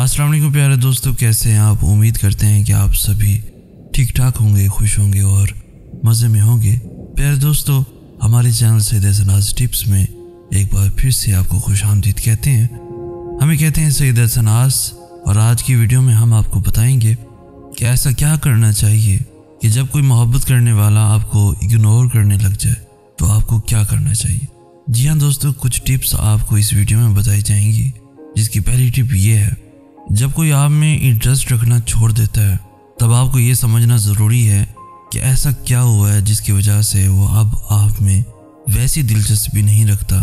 अस्सलाम वालेकुम प्यारे दोस्तों, कैसे हैं आप। उम्मीद करते हैं कि आप सभी ठीक ठाक होंगे, खुश होंगे और मज़े में होंगे। प्यारे दोस्तों, हमारे चैनल सईद एहसन आज़ टिप्स में एक बार फिर से आपको खुशामदीद कहते हैं। हमें कहते हैं सईद एहसन आज़, और आज की वीडियो में हम आपको बताएंगे कि ऐसा क्या करना चाहिए कि जब कोई मोहब्बत करने वाला आपको इग्नोर करने लग जाए तो आपको क्या करना चाहिए। जी हाँ दोस्तों, कुछ टिप्स आपको इस वीडियो में बताई जाएंगी, जिसकी पहली टिप ये है, जब कोई आप में इंटरेस्ट रखना छोड़ देता है तब आपको ये समझना ज़रूरी है कि ऐसा क्या हुआ है जिसकी वजह से वो अब आप में वैसी दिलचस्पी नहीं रखता,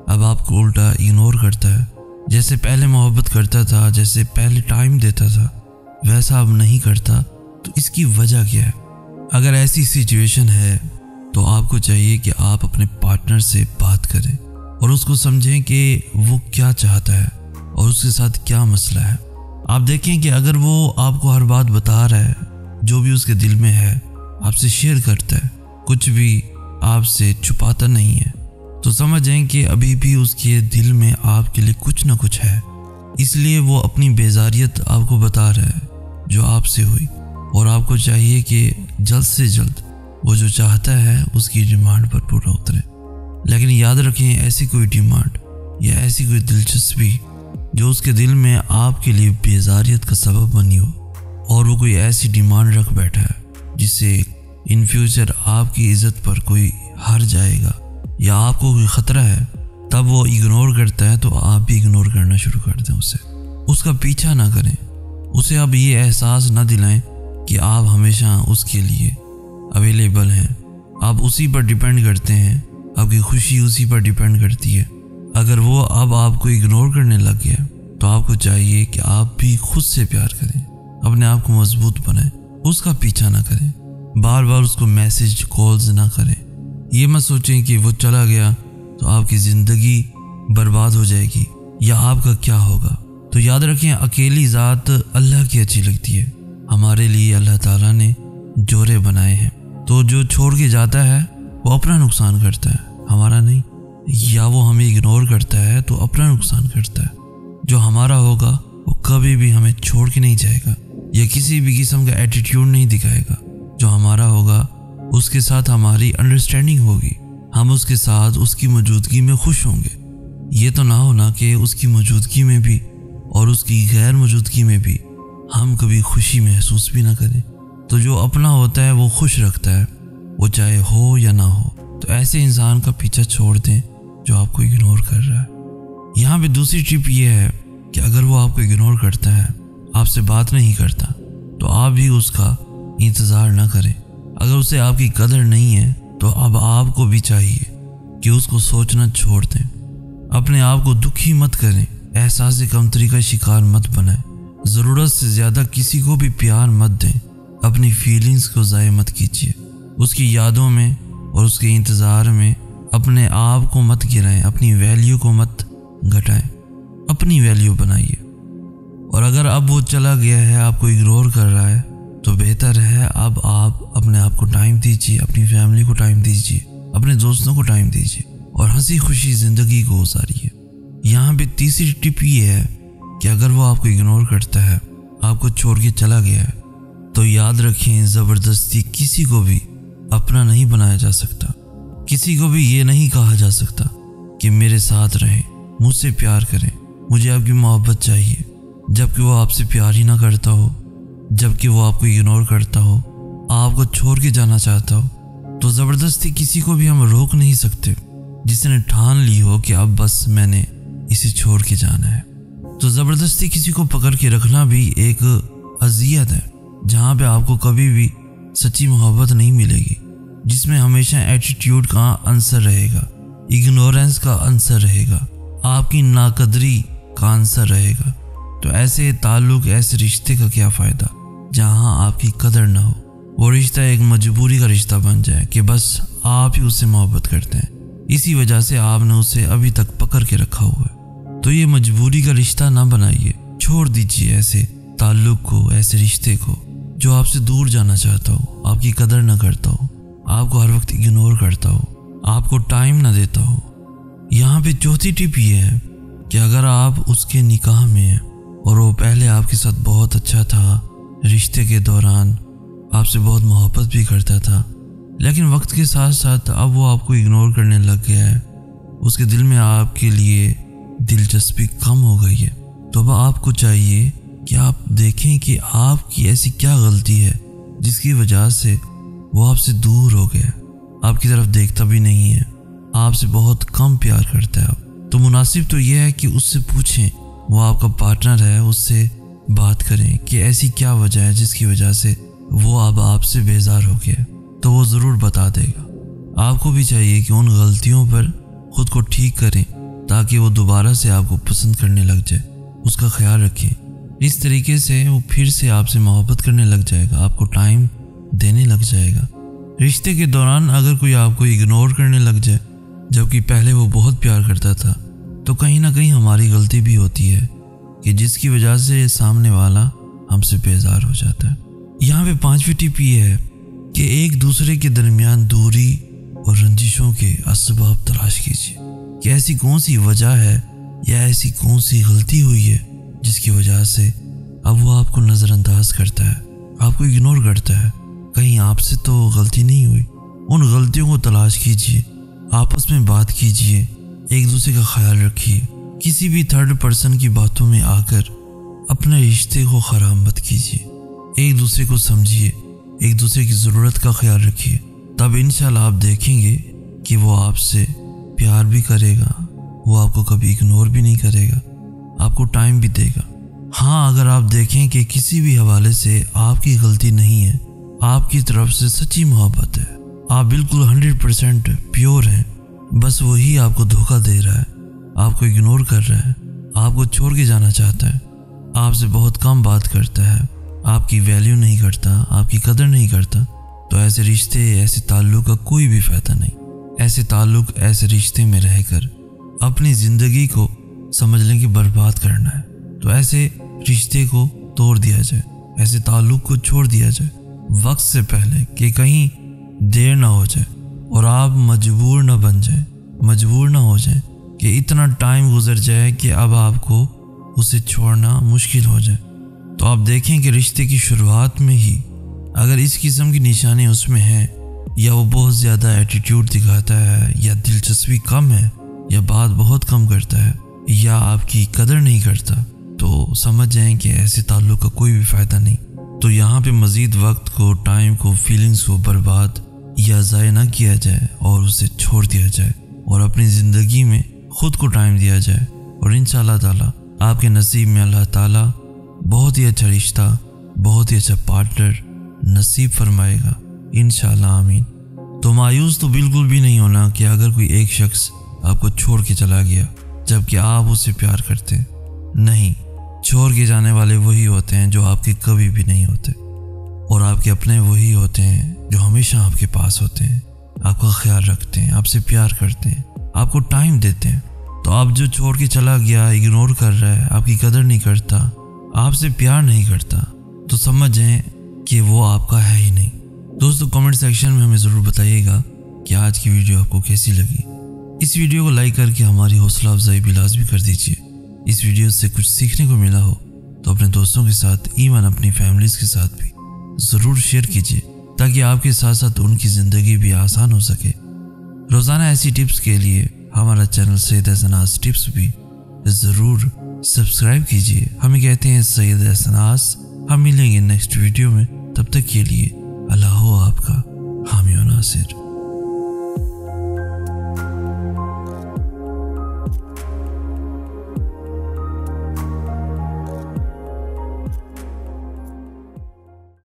अब आपको उल्टा इग्नोर करता है। जैसे पहले मोहब्बत करता था, जैसे पहले टाइम देता था, वैसा अब नहीं करता, तो इसकी वजह क्या है। अगर ऐसी सिचुएशन है तो आपको चाहिए कि आप अपने पार्टनर से बात करें और उसको समझें कि वो क्या चाहता है और उसके साथ क्या मसला है। आप देखें कि अगर वो आपको हर बात बता रहा है, जो भी उसके दिल में है आपसे शेयर करता है, कुछ भी आपसे छुपाता नहीं है, तो समझें कि अभी भी उसके दिल में आपके लिए कुछ ना कुछ है। इसलिए वो अपनी बेजारियत आपको बता रहा है जो आपसे हुई, और आपको चाहिए कि जल्द से जल्द वो जो चाहता है उसकी डिमांड पर पूरा उतरे। लेकिन याद रखें, ऐसी कोई डिमांड या ऐसी कोई दिलचस्पी जो उसके दिल में आपके लिए बेजारियत का सबब बनी हो, और वो कोई ऐसी डिमांड रख बैठा है जिससे इन फ्यूचर आपकी इज्जत पर कोई हार जाएगा या आपको कोई ख़तरा है, तब वो इग्नोर करता है तो आप भी इग्नोर करना शुरू कर दें उसे। उसका पीछा ना करें, उसे अब ये एहसास ना दिलाएं कि आप हमेशा उसके लिए अवेलेबल हैं, आप उसी पर डिपेंड करते हैं, आपकी खुशी उसी पर डिपेंड करती है। अगर वो अब आपको इग्नोर करने लग गया तो आपको चाहिए कि आप भी खुद से प्यार करें, अपने आप को मजबूत बनाएं, उसका पीछा ना करें, बार बार उसको मैसेज कॉल्स ना करें। ये मत सोचें कि वो चला गया तो आपकी ज़िंदगी बर्बाद हो जाएगी या आपका क्या होगा। तो याद रखें, अकेली ज़ात अल्लाह की अच्छी लगती है। हमारे लिए अल्लाह ताला ने जोड़े बनाए हैं, तो जो छोड़ के जाता है वो अपना नुकसान करता है, हमारा नहीं। या वो हमें इग्नोर करता है तो अपना नुकसान करता है। जो हमारा होगा वो कभी भी हमें छोड़ के नहीं जाएगा या किसी भी किस्म का एटीट्यूड नहीं दिखाएगा। जो हमारा होगा उसके साथ हमारी अंडरस्टैंडिंग होगी, हम उसके साथ उसकी मौजूदगी में खुश होंगे। ये तो ना होना कि उसकी मौजूदगी में भी और उसकी गैर मौजूदगी में भी हम कभी खुशी महसूस भी ना करें। तो जो अपना होता है वो खुश रखता है, वो चाहे हो या ना हो। तो ऐसे इंसान का पीछा छोड़ दें जो आपको इग्नोर कर रहा है। यहाँ पे दूसरी टिप ये है कि अगर वो आपको इग्नोर करता है, आपसे बात नहीं करता, तो आप भी उसका इंतज़ार ना करें। अगर उसे आपकी कदर नहीं है तो अब आपको भी चाहिए कि उसको सोचना छोड़ दें। अपने आप को दुखी मत करें, एहसास कमतरी का शिकार मत बनाएं, ज़रूरत से ज़्यादा किसी को भी प्यार मत दें, अपनी फीलिंग्स को ज़ाया मत कीजिए, उसकी यादों में और उसके इंतज़ार में अपने आप को मत गिराएं, अपनी वैल्यू को मत घटाएं, अपनी वैल्यू बनाइए। और अगर अब वो चला गया है, आपको इग्नोर कर रहा है, तो बेहतर है अब आप अपने आप को टाइम दीजिए, अपनी फैमिली को टाइम दीजिए, अपने दोस्तों को टाइम दीजिए और हंसी खुशी ज़िंदगी को गुजारिए। यहाँ पे तीसरी टिप ये है कि अगर वो आपको इग्नोर करता है, आपको छोड़ के चला गया है, तो याद रखें, ज़बरदस्ती किसी को भी अपना नहीं बनाया जा सकता। किसी को भी ये नहीं कहा जा सकता कि मेरे साथ रहें, मुझसे प्यार करें, मुझे आपकी मोहब्बत चाहिए, जबकि वो आपसे प्यार ही ना करता हो, जबकि वो आपको इग्नोर करता हो, आपको छोड़ के जाना चाहता हो। तो ज़बरदस्ती किसी को भी हम रोक नहीं सकते जिसने ठान ली हो कि अब बस मैंने इसे छोड़ के जाना है। तो ज़बरदस्ती किसी को पकड़ के रखना भी एक अज़ियत है, जहाँ पे आपको कभी भी सच्ची मोहब्बत नहीं मिलेगी, जिसमें हमेशा एटीट्यूड का आंसर रहेगा, इग्नोरेंस का आंसर रहेगा, आपकी नाकदरी का आंसर रहेगा। तो ऐसे ताल्लुक, ऐसे रिश्ते का क्या फ़ायदा जहाँ आपकी कदर ना हो। वो रिश्ता एक मजबूरी का रिश्ता बन जाए कि बस आप ही उससे मोहब्बत करते हैं, इसी वजह से आपने उसे अभी तक पकड़ के रखा हुआ है। तो ये मजबूरी का रिश्ता ना बनाइए, छोड़ दीजिए ऐसे ताल्लुक को, ऐसे रिश्ते को जो आपसे दूर जाना चाहता हो, आपकी कदर ना करता हो, आपको हर वक्त इग्नोर करता हो, आपको टाइम ना देता हो। यहाँ पे चौथी टिप ये है कि अगर आप उसके निकाह में हैं और वो पहले आप آپ کے ساتھ بہت اچھا تھا، رشتے کے دوران آپ سے بہت محبت بھی کرتا تھا، لیکن وقت کے ساتھ ساتھ اب وہ آپ کو اگنور کرنے لگ گیا ہے، اس کے دل میں آپ کے لیے دلچسپی کم ہو گئی ہے۔ تو اب آپ کو چاہیے کہ آپ دیکھیں کہ آپ کی ایسی کیا غلطی ہے جس کی وجہ سے وہ آپ سے دور ہو گیا، آپ کی طرف دیکھتا بھی نہیں ہے، آپ سے بہت کم پیار کرتا ہے۔ تو مناسب تو یہ ہے کہ اس سے پوچھیں، وہ آپ کا پارٹنر ہے، اس سے بات کریں کہ ایسی کیا وجہ ہے جس کی وجہ سے وہ اب آپ سے بیزار ہو گیا، تو وہ ضرور بتا دے گا۔ آپ کو بھی چاہیے کہ ان غلطیوں پر خود کو ٹھیک کریں تاکہ وہ دوبارہ سے آپ کو پسند کرنے لگ جائے، اس کا خیال رکھیں۔ اس طریقے سے وہ پھر سے آپ سے محبت کرنے لگ جائے گا، آپ کو ٹائم دینے لگ جائے گا۔ رشتے کے دوران اگر کوئی آپ کو اگنور کرنے لگ جائے جبکہ پہلے وہ بہت پیار کرتا تھا، تو کہیں نہ کہیں ہماری غلطی بھی ہوتی ہے کہ جس کی وجہ سے سامنے والا ہم سے بیزار ہو جاتا ہے۔ یہاں پہ 5ویں ٹپ یہ ہے کہ ایک دوسرے کے درمیان دوری اور رنجشوں کے اسباب تلاش کیجیے کہ ایسی کون سی وجہ ہے یا ایسی کون سی غلطی ہوئی ہے جس کی وجہ سے اب وہ آپ کو نظر انداز کرتا ہے، آپ کو اگنور کرتا ہے۔ کہیں آپ سے تو غلطی نہیں ہوئی؟ ان غلطیوں کو تلاش کیجیے، آپس میں بات کیجیے، ایک دوسرے کا خیال رکھیے۔ کسی بھی تھرڈ پرسن کی باتوں میں آ کر اپنے رشتے کو خراب مت کیجیے، ایک دوسرے کو سمجھیے، ایک دوسرے کی ضرورت کا خیال رکھیے، تب انشاءاللہ آپ دیکھیں گے کہ وہ آپ سے پیار بھی کرے گا، وہ آپ کو کبھی اگنور بھی نہیں کرے گا، آپ کو ٹائم بھی دے گا۔ ہاں، اگر آپ دیکھیں کہ کسی بھی حوالے سے آپ کی غلطی نہیں ہے، آپ کی طرف سے سچی محبت ہے، آپ بالکل 100% پیور ہیں، بس وہی آپ کو دھوکہ دے رہا ہے، آپ کو اگنور کر رہا ہے، آپ کو چھوڑ کے جانا چاہتا ہے، آپ سے بہت کم بات کرتا ہے، آپ کی ویلیو نہیں کرتا، آپ کی قدر نہیں کرتا، تو ایسے رشتے، ایسے تعلق کا کوئی بھی فائدہ نہیں۔ ایسے تعلق، ایسے رشتے میں رہ کر اپنی زندگی کو سمجھ لیں کہ برباد کرنا ہے، تو ایسے رشتے کو توڑ دیا جائے، ایسے تعلق کو چھوڑ دیا جائے وقت سے پہلے کہ کہیں دیر نہ ہو جائے اور آپ مجبور نہ بن جائیں، مجبور نہ ہو جائیں کہ اتنا ٹائم گزر جائے کہ اب آپ کو اسے چھوڑنا مشکل ہو جائے۔ تو آپ دیکھیں کہ رشتے کی شروعات میں ہی اگر اس قسم کی نشانی اس میں ہے، یا وہ بہت زیادہ ایٹیٹیوڈ دکھاتا ہے، یا دلچسپی کم ہے، یا بات بہت کم کرتا ہے، یا آپ کی قدر نہیں کرتا، تو سمجھ جائیں کہ ایسے تعلق کا کوئی بھی فائدہ نہیں۔ تو یہاں پہ مزید وقت کو، ٹائم کو، فیلنگز کو برباد یا ضائع نہ کیا جائے اور اسے چھوڑ دیا جائے اور اپنی زندگی میں خود کو ٹائم دیا جائے، اور انشاءاللہ تعالیٰ آپ کے نصیب میں اللہ تعالیٰ بہت ہی اچھا رشتہ، بہت ہی اچھا پارٹنر نصیب فرمائے گا، انشاءاللہ آمین۔ تو مایوس تو بالکل بھی نہیں ہونا کہ اگر کوئی ایک شخص آپ کو چھوڑ کے چلا گیا جبکہ آپ اسے پیار کرتے، نہیں، چھوڑ کے جانے والے وہی ہوتے ہیں جو آپ کے کبھی بھی نہیں ہوتے، اور آپ کے اپنے وہی ہوتے ہیں جو ہمیشہ آپ کے پاس ہوتے ہیں، آپ کا خیال رکھتے ہیں، آپ سے پیار کرتے ہیں، آپ کو ٹائم دیتے ہیں۔ تو آپ جو چھوڑ کے چلا گیا، اگنور کر رہا ہے، آپ کی قدر نہیں کرتا، آپ سے پیار نہیں کرتا، تو سمجھیں کہ وہ آپ کا ہے ہی نہیں۔ دوستو، کمنٹ سیکشن میں ہمیں ضرور بتائیے گا کہ آج کی ویڈیو آپ کو کیسی لگی۔ اس ویڈیو کو لائک کر کے ہماری حوصلہ افزائی بھی لازمی کر دیجیے۔ اس ویڈیو سے کچھ سیکھنے کو ملا ہو تو اپنے دوستوں کے ساتھ، ایون اپنی فیملیز کے ساتھ بھی ضرور شیئر کیجیے تاکہ آپ کے ساتھ ساتھ ان کی زندگی بھی آسان ہو سکے۔ روزانہ ایسی ٹپس کے لیے ہمارا چینل سید احسناز ٹپس بھی ضرور سبسکرائب کیجیے۔ ہمیں کہتے ہیں سید احسناز۔ ہم ملیں گے نیکسٹ ویڈیو میں، تب تک کے لیے اللہ ہو آپ کا حامی و ناصر۔